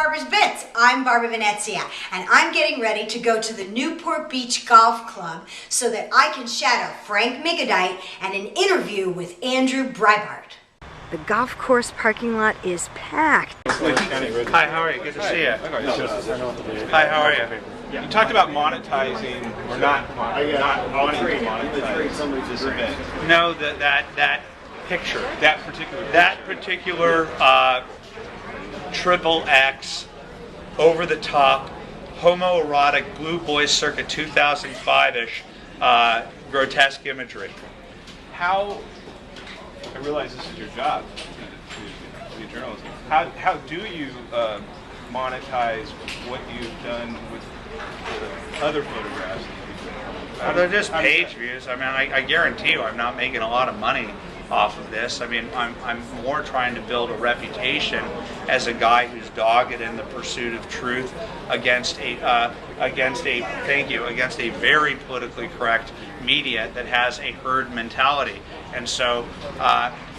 Barbara's Bits. I'm Barbara Venezia, and I'm getting ready to go to the Newport Beach Golf Club so that I can shadow Frank Mickadeit and an interview with Andrew Breitbart. The golf course parking lot is packed. Hi, how are you? Good to see you. Hi, how are you? You talked about monetizing or not wanting to monetize this event. No, that picture, that particular triple X, over the top, homoerotic Blue Boys circa 2005-ish grotesque imagery. How? I realize this is your job, to be journalism. How do you monetize what you've done with the other photographs? Well, they're just page views. I mean, I guarantee you, I'm not making a lot of money off of this. I mean, I'm more trying to build a reputation as a guy who's dogged in the pursuit of truth against a very politically correct media that has a herd mentality. And so,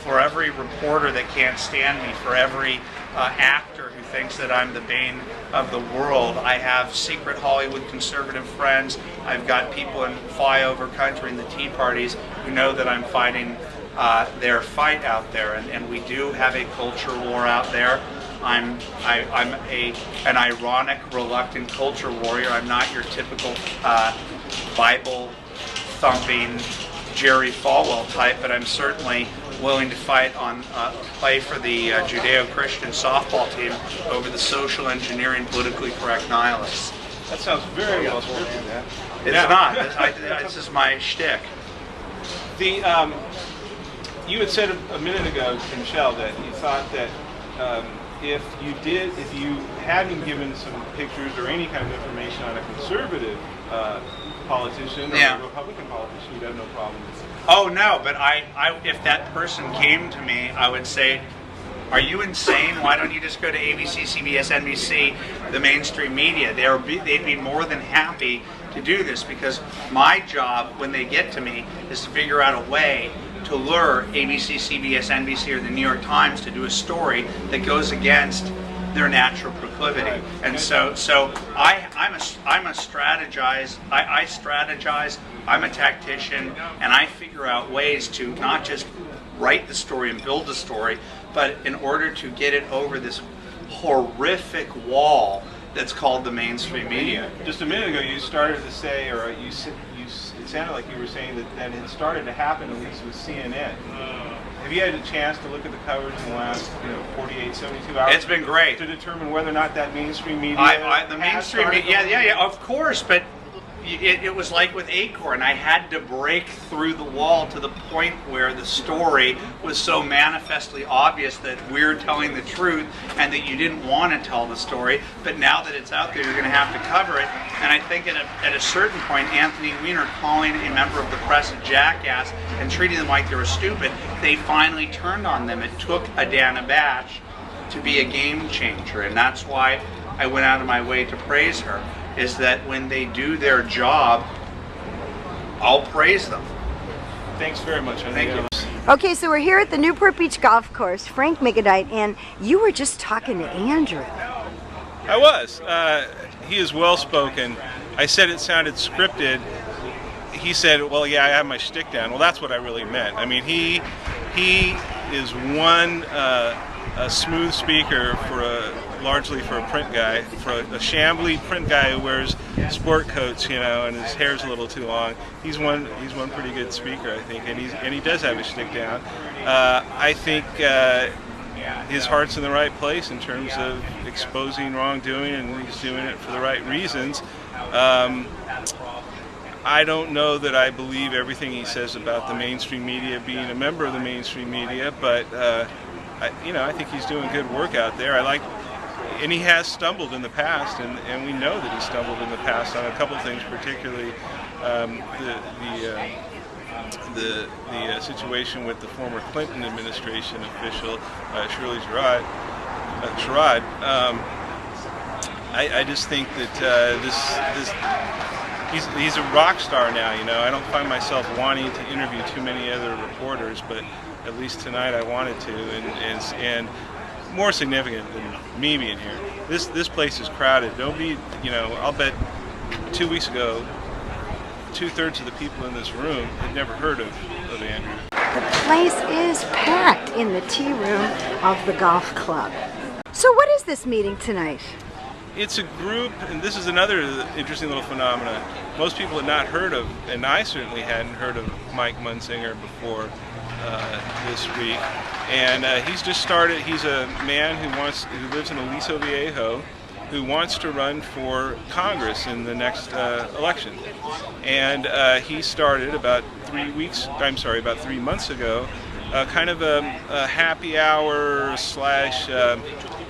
for every reporter that can't stand me, for every actor who thinks that I'm the bane of the world, I have secret Hollywood conservative friends. I've got people in flyover country in the Tea Parties who know that I'm fighting their fight out there, and we do have a culture war out there. I'm an ironic, reluctant culture warrior. I'm not your typical Bible thumping Jerry Falwell type, but I'm certainly willing to fight on play for the Judeo-Christian softball team over the social engineering, politically correct nihilists. That sounds very well scripted, man. It's not. This is my shtick. You had said a minute ago to Michelle that you thought that if you hadn't given some pictures or any kind of information on a conservative politician or a Republican politician, you'd have no problem with it. Oh no, but if that person came to me, I would say, "Are you insane? Why don't you just go to ABC, CBS, NBC, the mainstream media? They'd be more than happy to do this, because my job when they get to me is to figure out a way to lure ABC, CBS, NBC, or the New York Times to do a story that goes against their natural proclivity." Right. And so I'm a strategize. I strategize. I'm a tactician, and I figure out ways to not just write the story and build the story, but in order to get it over this horrific wall that's called the mainstream media. Just a minute ago, you started to say, or it sounded like you were saying that it started to happen, at least with CNN. Have you had a chance to look at the coverage in the last 48, 72 hours? It's been great. To determine whether or not that mainstream media... The mainstream media, yeah, of course, but it was like with Acorn. I had to break through the wall to the point where the story was so manifestly obvious that we're telling the truth and that you didn't want to tell the story, but now that it's out there, you're going to have to cover it. And I think at a certain point, Anthony Weiner calling a member of the press a jackass and treating them like they were stupid, they finally turned on them. It took Adana Bash to be a game changer, and that's why I went out of my way to praise her, is that when they do their job, I'll praise them. Thanks very much. Thank you. Okay, so we're here at the Newport Beach Golf Course, Frank Mickadeit, and you were just talking to Andrew. I was. He is well-spoken. I said it sounded scripted. He said, well, yeah, I have my shtick down. Well, that's what I really meant. I mean, he is one a smooth speaker largely for a print guy, for a shambly print guy who wears sport coats, and his hair's a little too long. He's one pretty good speaker, I think, and he does have his shtick down. I think his heart's in the right place in terms of exposing wrongdoing, and he's doing it for the right reasons. I don't know that I believe everything he says about the mainstream media, being a member of the mainstream media, but I think he's doing good work out there. And he has stumbled in the past, and we know that he stumbled in the past on a couple of things, particularly the situation with the former Clinton administration official, Shirley Sherrod. I just think that he's a rock star now. I don't find myself wanting to interview too many other reporters, but at least tonight I wanted to, and more significant than me being here. This place is crowded. Nobody, I'll bet 2 weeks ago, 2/3 of the people in this room had never heard of Andrew. The place is packed in the tea room of the golf club. So what is this meeting tonight? It's a group, and this is another interesting little phenomenon. Most people had not heard of, and I certainly hadn't heard of Mike Munzing before this week. And he's just started. He's a man who lives in Aliso Viejo, who wants to run for Congress in the next election. And he started about 3 months ago, kind of a happy hour /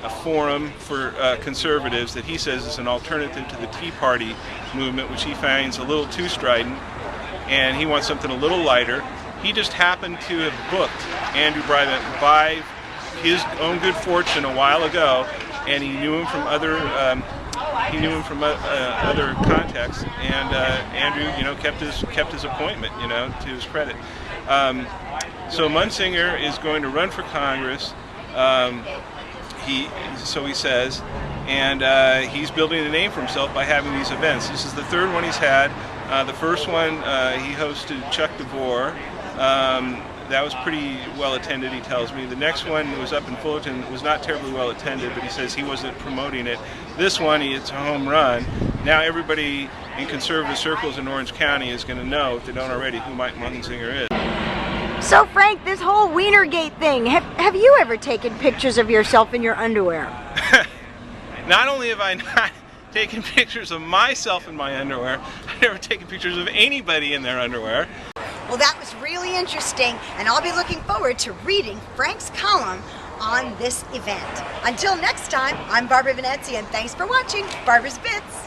a forum for conservatives that he says is an alternative to the Tea Party movement, which he finds a little too strident, and he wants something a little lighter. He just happened to have booked Andrew Breitbart by his own good fortune a while ago, and he knew him from other other contexts, and Andrew, kept his appointment, to his credit. So Munzinger is going to run for Congress. So he says, and he's building a name for himself by having these events. This is the third one he's had. The first one he hosted Chuck DeVore. That was pretty well attended, he tells me. The next one was up in Fullerton. It was not terribly well attended, but he says he wasn't promoting it. This one, it's a home run. Now everybody in conservative circles in Orange County is going to know, if they don't already, who Mike Munzinger is. So Frank, this whole Weinergate thing, have you ever taken pictures of yourself in your underwear? Not only have I not taken pictures of myself in my underwear, I've never taken pictures of anybody in their underwear. Well, that was really interesting, and I'll be looking forward to reading Frank's column on this event. Until next time, I'm Barbara Venezia, and thanks for watching Barbara's Bits.